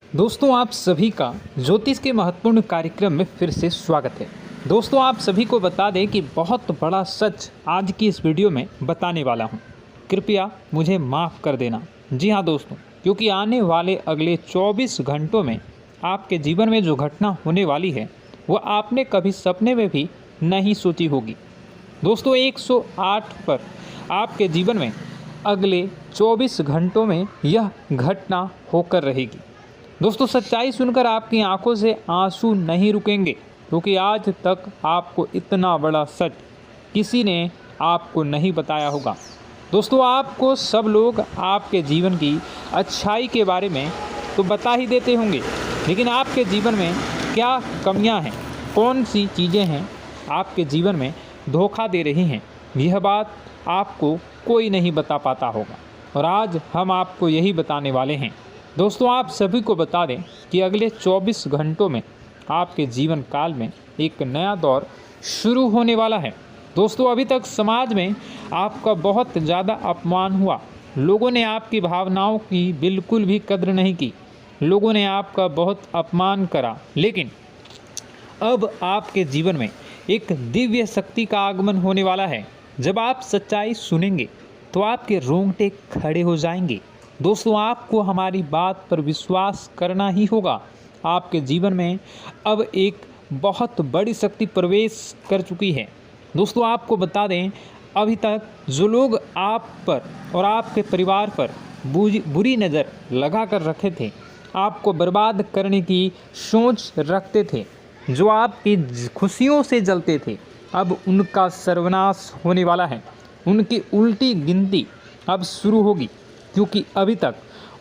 दोस्तों आप सभी का ज्योतिष के महत्वपूर्ण कार्यक्रम में फिर से स्वागत है। दोस्तों आप सभी को बता दें कि बहुत बड़ा सच आज की इस वीडियो में बताने वाला हूं। कृपया मुझे माफ़ कर देना। जी हां दोस्तों, क्योंकि आने वाले अगले 24 घंटों में आपके जीवन में जो घटना होने वाली है वह आपने कभी सपने में भी नहीं सोची होगी। दोस्तों 108 पर आपके जीवन में अगले 24 घंटों में यह घटना होकर रहेगी। दोस्तों सच्चाई सुनकर आपकी आंखों से आंसू नहीं रुकेंगे, क्योंकि आज तक आपको इतना बड़ा सच किसी ने आपको नहीं बताया होगा। दोस्तों आपको सब लोग आपके जीवन की अच्छाई के बारे में तो बता ही देते होंगे, लेकिन आपके जीवन में क्या कमियां हैं, कौन सी चीज़ें हैं आपके जीवन में धोखा दे रही हैं, यह बात आपको कोई नहीं बता पाता होगा। और आज हम आपको यही बताने वाले हैं। दोस्तों आप सभी को बता दें कि अगले 24 घंटों में आपके जीवन काल में एक नया दौर शुरू होने वाला है। दोस्तों अभी तक समाज में आपका बहुत ज़्यादा अपमान हुआ, लोगों ने आपकी भावनाओं की बिल्कुल भी कद्र नहीं की, लोगों ने आपका बहुत अपमान करा, लेकिन अब आपके जीवन में एक दिव्य शक्ति का आगमन होने वाला है। जब आप सच्चाई सुनेंगे तो आपके रोंगटे खड़े हो जाएंगे। दोस्तों आपको हमारी बात पर विश्वास करना ही होगा। आपके जीवन में अब एक बहुत बड़ी शक्ति प्रवेश कर चुकी है। दोस्तों आपको बता दें, अभी तक जो लोग आप पर और आपके परिवार पर बुरी नज़र लगा कर रखे थे, आपको बर्बाद करने की सोच रखते थे, जो आपकी खुशियों से जलते थे, अब उनका सर्वनाश होने वाला है। उनकी उल्टी गिनती अब शुरू होगी, क्योंकि अभी तक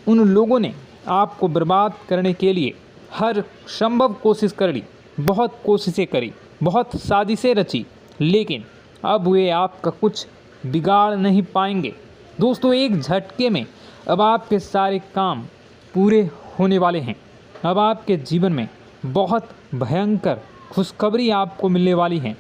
उन लोगों ने आपको बर्बाद करने के लिए हर संभव कोशिश कर ली, बहुत कोशिशें करी, बहुत साजिशें रची, लेकिन अब वे आपका कुछ बिगाड़ नहीं पाएंगे। दोस्तों एक झटके में अब आपके सारे काम पूरे होने वाले हैं। अब आपके जीवन में बहुत भयंकर खुशखबरी आपको मिलने वाली है।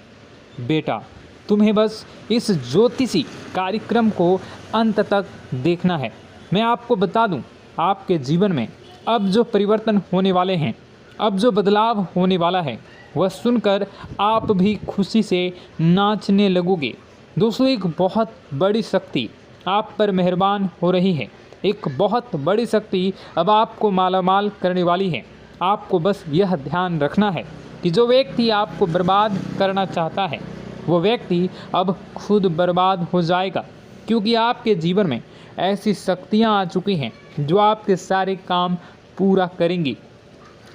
बेटा तुम्हें बस इस ज्योतिषी कार्यक्रम को अंत तक देखना है। मैं आपको बता दूं, आपके जीवन में अब जो परिवर्तन होने वाले हैं, अब जो बदलाव होने वाला है, वह सुनकर आप भी खुशी से नाचने लगोगे। दोस्तों एक बहुत बड़ी शक्ति आप पर मेहरबान हो रही है। एक बहुत बड़ी शक्ति अब आपको मालामाल करने वाली है। आपको बस यह ध्यान रखना है कि जो व्यक्ति आपको बर्बाद करना चाहता है, वो व्यक्ति अब खुद बर्बाद हो जाएगा, क्योंकि आपके जीवन में ऐसी शक्तियाँ आ चुकी हैं जो आपके सारे काम पूरा करेंगी।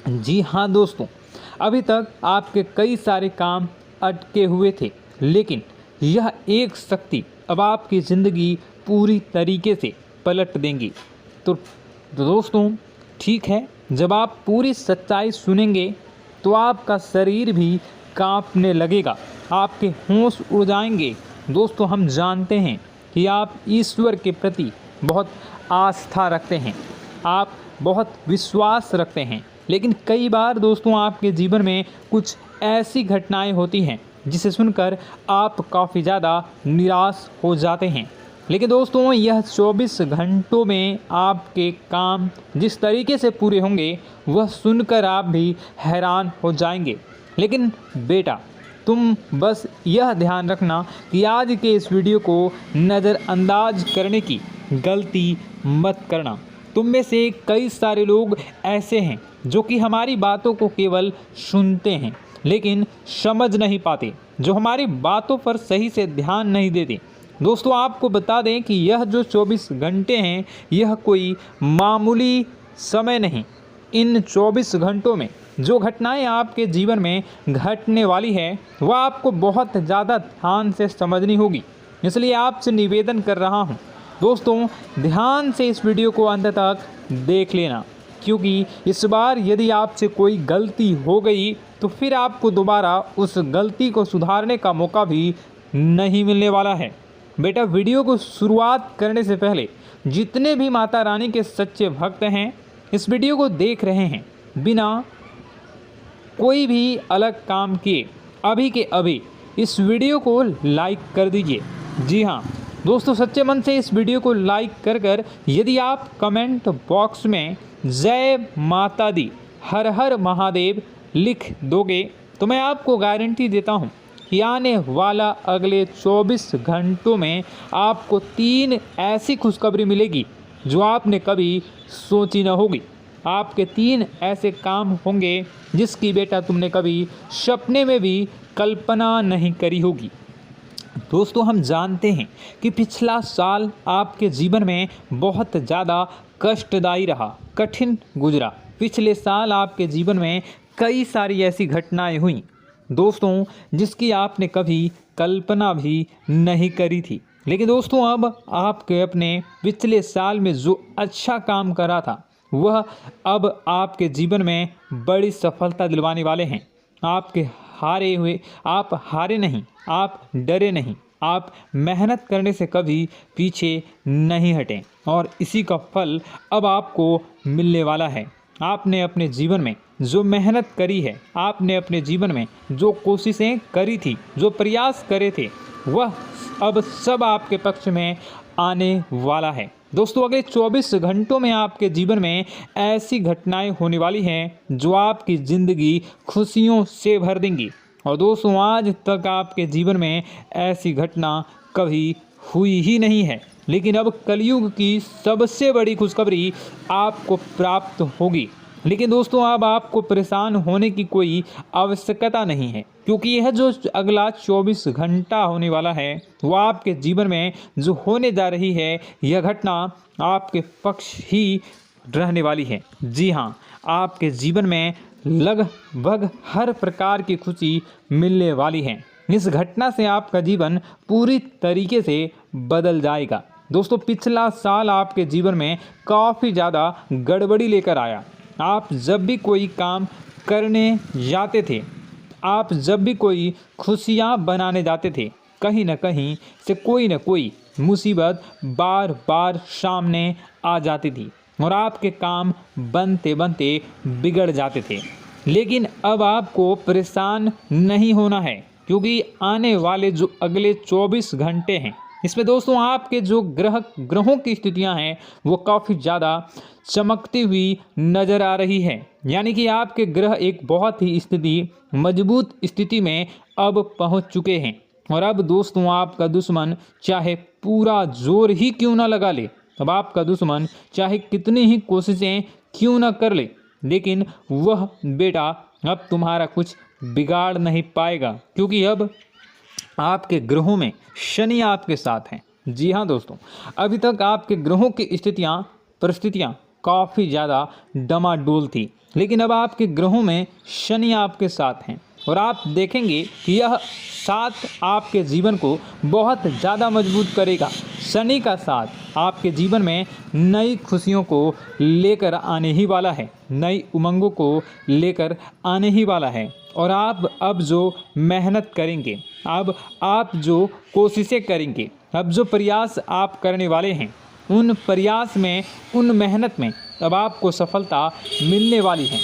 जी हाँ दोस्तों, अभी तक आपके कई सारे काम अटके हुए थे, लेकिन यह एक शक्ति अब आपकी ज़िंदगी पूरी तरीके से पलट देंगी। तो दोस्तों ठीक है, जब आप पूरी सच्चाई सुनेंगे तो आपका शरीर भी कांपने लगेगा, आपके होश उड़ जाएंगे। दोस्तों हम जानते हैं कि आप ईश्वर के प्रति बहुत आस्था रखते हैं, आप बहुत विश्वास रखते हैं, लेकिन कई बार दोस्तों आपके जीवन में कुछ ऐसी घटनाएं होती हैं जिसे सुनकर आप काफ़ी ज़्यादा निराश हो जाते हैं। लेकिन दोस्तों यह 24 घंटों में आपके काम जिस तरीके से पूरे होंगे वह सुनकर आप भी हैरान हो जाएंगे। लेकिन बेटा तुम बस यह ध्यान रखना कि आज के इस वीडियो को नज़रअंदाज करने की गलती मत करना। तुम में से कई सारे लोग ऐसे हैं जो कि हमारी बातों को केवल सुनते हैं लेकिन समझ नहीं पाते, जो हमारी बातों पर सही से ध्यान नहीं देते। दोस्तों आपको बता दें कि यह जो 24 घंटे हैं यह कोई मामूली समय नहीं। इन 24 घंटों में जो घटनाएं आपके जीवन में घटने वाली है वह आपको बहुत ज़्यादा ध्यान से समझनी होगी। इसलिए आपसे निवेदन कर रहा हूं, दोस्तों ध्यान से इस वीडियो को अंत तक देख लेना, क्योंकि इस बार यदि आपसे कोई गलती हो गई तो फिर आपको दोबारा उस गलती को सुधारने का मौका भी नहीं मिलने वाला है। बेटा वीडियो को शुरुआत करने से पहले जितने भी माता रानी के सच्चे भक्त हैं इस वीडियो को देख रहे हैं, बिना कोई भी अलग काम किए अभी के अभी इस वीडियो को लाइक कर दीजिए। जी हाँ दोस्तों, सच्चे मन से इस वीडियो को लाइक कर यदि आप कमेंट बॉक्स में जय माता दी, हर हर महादेव लिख दोगे तो मैं आपको गारंटी देता हूँ कि आने वाला अगले 24 घंटों में आपको 3 ऐसी खुशखबरी मिलेगी जो आपने कभी सोची न होगी। आपके 3 ऐसे काम होंगे जिसकी बेटा तुमने कभी सपने में भी कल्पना नहीं करी होगी। दोस्तों, हम जानते हैं कि पिछला साल आपके जीवन में बहुत ज़्यादा कष्टदायी रहा, कठिन गुजरा। पिछले साल आपके जीवन में कई सारी ऐसी घटनाएं हुई दोस्तों जिसकी आपने कभी कल्पना भी नहीं करी थी। लेकिन दोस्तों, अब आपके अपने पिछले साल में जो अच्छा काम करा था वह अब आपके जीवन में बड़ी सफलता दिलवाने वाले हैं। आप हारे नहीं, आप डरे नहीं, आप मेहनत करने से कभी पीछे नहीं हटें और इसी का फल अब आपको मिलने वाला है। आपने अपने जीवन में जो मेहनत करी है, आपने अपने जीवन में जो कोशिशें करी थी, जो प्रयास करे थे, वह अब सब आपके पक्ष में आने वाला है। दोस्तों, अगले 24 घंटों में आपके जीवन में ऐसी घटनाएं होने वाली हैं जो आपकी ज़िंदगी खुशियों से भर देंगी। और दोस्तों, आज तक आपके जीवन में ऐसी घटना कभी हुई ही नहीं है, लेकिन अब कलयुग की सबसे बड़ी खुशखबरी आपको प्राप्त होगी। लेकिन दोस्तों, अब आपको परेशान होने की कोई आवश्यकता नहीं है, क्योंकि यह जो अगला 24 घंटा होने वाला है वह आपके जीवन में जो होने जा रही है यह घटना आपके पक्ष ही रहने वाली है। जी हाँ, आपके जीवन में लगभग हर प्रकार की खुशी मिलने वाली है। इस घटना से आपका जीवन पूरी तरीके से बदल जाएगा। दोस्तों, पिछला साल आपके जीवन में काफ़ी ज़्यादा गड़बड़ी लेकर आया। आप जब भी कोई काम करने जाते थे, आप जब भी कोई खुशियाँ बनाने जाते थे, कहीं न कहीं से कोई न कोई मुसीबत बार बार सामने आ जाती थी और आपके काम बनते बनते बिगड़ जाते थे। लेकिन अब आपको परेशान नहीं होना है, क्योंकि आने वाले जो अगले 24 घंटे हैं इसमें दोस्तों आपके जो ग्रहों की स्थितियां हैं वो काफ़ी ज़्यादा चमकती हुई नज़र आ रही है। यानी कि आपके ग्रह एक बहुत ही मजबूत स्थिति में अब पहुंच चुके हैं। और अब दोस्तों, आपका दुश्मन चाहे पूरा जोर ही क्यों ना लगा ले, अब आपका दुश्मन चाहे कितनी ही कोशिशें क्यों ना कर ले, लेकिन वह बेटा अब तुम्हारा कुछ बिगाड़ नहीं पाएगा, क्योंकि अब आपके ग्रहों में शनि आपके साथ हैं। जी हाँ दोस्तों, अभी तक आपके ग्रहों की परिस्थितियाँ काफ़ी ज़्यादा डमाडोल थी, लेकिन अब आपके ग्रहों में शनि आपके साथ हैं और आप देखेंगे कि यह साथ आपके जीवन को बहुत ज़्यादा मजबूत करेगा। शनि का साथ आपके जीवन में नई खुशियों को लेकर आने ही वाला है, नई उमंगों को लेकर आने ही वाला है। और आप अब जो मेहनत करेंगे, अब आप जो कोशिशें करेंगे, अब जो प्रयास आप करने वाले हैं, उन प्रयास में, उन मेहनत में अब आपको सफलता मिलने वाली है।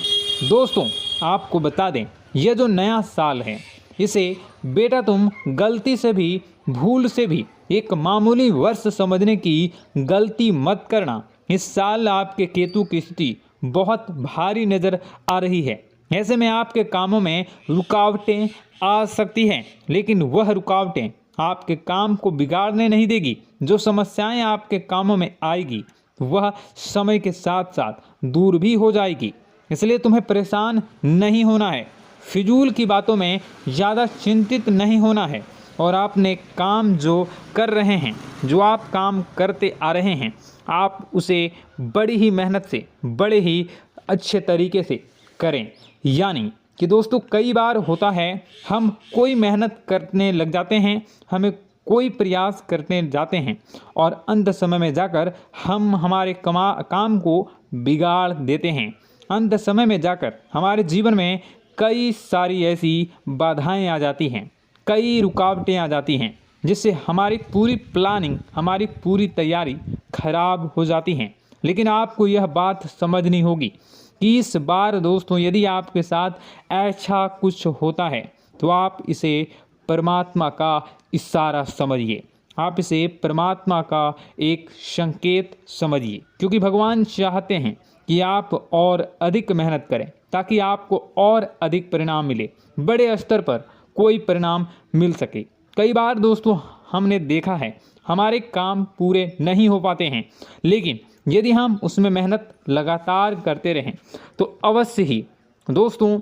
दोस्तों, आपको बता दें, यह जो नया साल है इसे बेटा तुम गलती से भी, भूल से भी एक मामूली वर्ष समझने की गलती मत करना। इस साल आपके केतु की स्थिति बहुत भारी नज़र आ रही है। ऐसे में आपके कामों में रुकावटें आ सकती हैं, लेकिन वह रुकावटें आपके काम को बिगाड़ने नहीं देगी। जो समस्याएं आपके कामों में आएगी वह समय के साथ साथ दूर भी हो जाएगी। इसलिए तुम्हें परेशान नहीं होना है, फिजूल की बातों में ज़्यादा चिंतित नहीं होना है। और आपने काम जो कर रहे हैं, जो आप काम करते आ रहे हैं, आप उसे बड़ी ही मेहनत से, बड़े ही अच्छे तरीके से करें। यानी कि दोस्तों, कई बार होता है हम कोई मेहनत करने लग जाते हैं, हमें कोई प्रयास करने जाते हैं और अंत समय में जाकर हम हमारे काम को बिगाड़ देते हैं। अंत समय में जाकर हमारे जीवन में कई सारी ऐसी बाधाएं आ जाती हैं, कई रुकावटें आ जाती हैं, जिससे हमारी पूरी प्लानिंग, हमारी पूरी तैयारी खराब हो जाती हैं। लेकिन आपको यह बात समझनी होगी कि इस बार दोस्तों, यदि आपके साथ ऐसा कुछ होता है तो आप इसे परमात्मा का इशारा समझिए, आप इसे परमात्मा का एक संकेत समझिए, क्योंकि भगवान चाहते हैं कि आप और अधिक मेहनत करें ताकि आपको और अधिक परिणाम मिले, बड़े स्तर पर कोई परिणाम मिल सके। कई बार दोस्तों हमने देखा है हमारे काम पूरे नहीं हो पाते हैं, लेकिन यदि हम उसमें मेहनत लगातार करते रहें तो अवश्य ही दोस्तों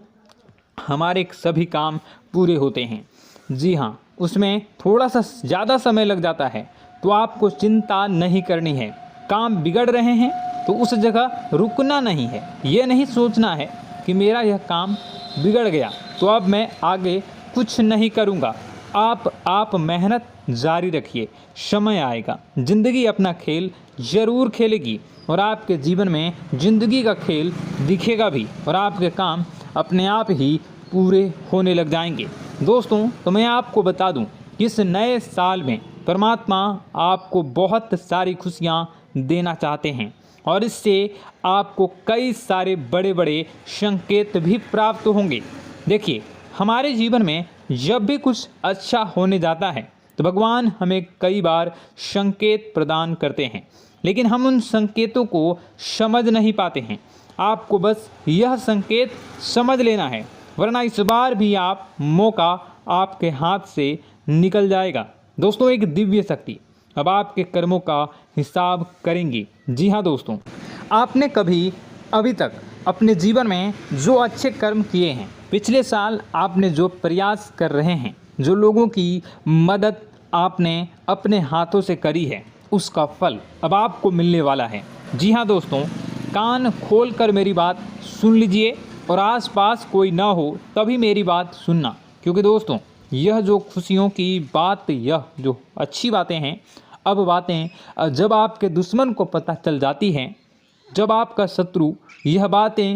हमारे सभी काम पूरे होते हैं। जी हाँ, उसमें थोड़ा सा ज़्यादा समय लग जाता है तो आपको चिंता नहीं करनी है। काम बिगड़ रहे हैं तो उस जगह रुकना नहीं है, ये नहीं सोचना है कि मेरा यह काम बिगड़ गया तो अब मैं आगे कुछ नहीं करूँगा। आप मेहनत जारी रखिए, समय आएगा, ज़िंदगी अपना खेल ज़रूर खेलेगी और आपके जीवन में ज़िंदगी का खेल दिखेगा भी और आपके काम अपने आप ही पूरे होने लग जाएंगे। दोस्तों तो मैं आपको बता दूं कि इस नए साल में परमात्मा आपको बहुत सारी खुशियां देना चाहते हैं और इससे आपको कई सारे बड़े बड़े संकेत भी प्राप्त होंगे। देखिए, हमारे जीवन में जब भी कुछ अच्छा होने जाता है तो भगवान हमें कई बार संकेत प्रदान करते हैं, लेकिन हम उन संकेतों को समझ नहीं पाते हैं। आपको बस यह संकेत समझ लेना है, वरना इस बार भी आप मौका आपके हाथ से निकल जाएगा। दोस्तों, एक दिव्य शक्ति अब आपके कर्मों का हिसाब करेंगी। जी हाँ दोस्तों, आपने कभी अभी तक अपने जीवन में जो अच्छे कर्म किए हैं, पिछले साल आपने जो प्रयास कर रहे हैं, जो लोगों की मदद आपने अपने हाथों से करी है, उसका फल अब आपको मिलने वाला है। जी हाँ दोस्तों, कान खोल कर मेरी बात सुन लीजिए और आसपास कोई ना हो तभी मेरी बात सुनना, क्योंकि दोस्तों यह जो खुशियों की बात, यह जो अच्छी बातें हैं, अब बातें जब आपके दुश्मन को पता चल जाती हैं, जब आपका शत्रु यह बातें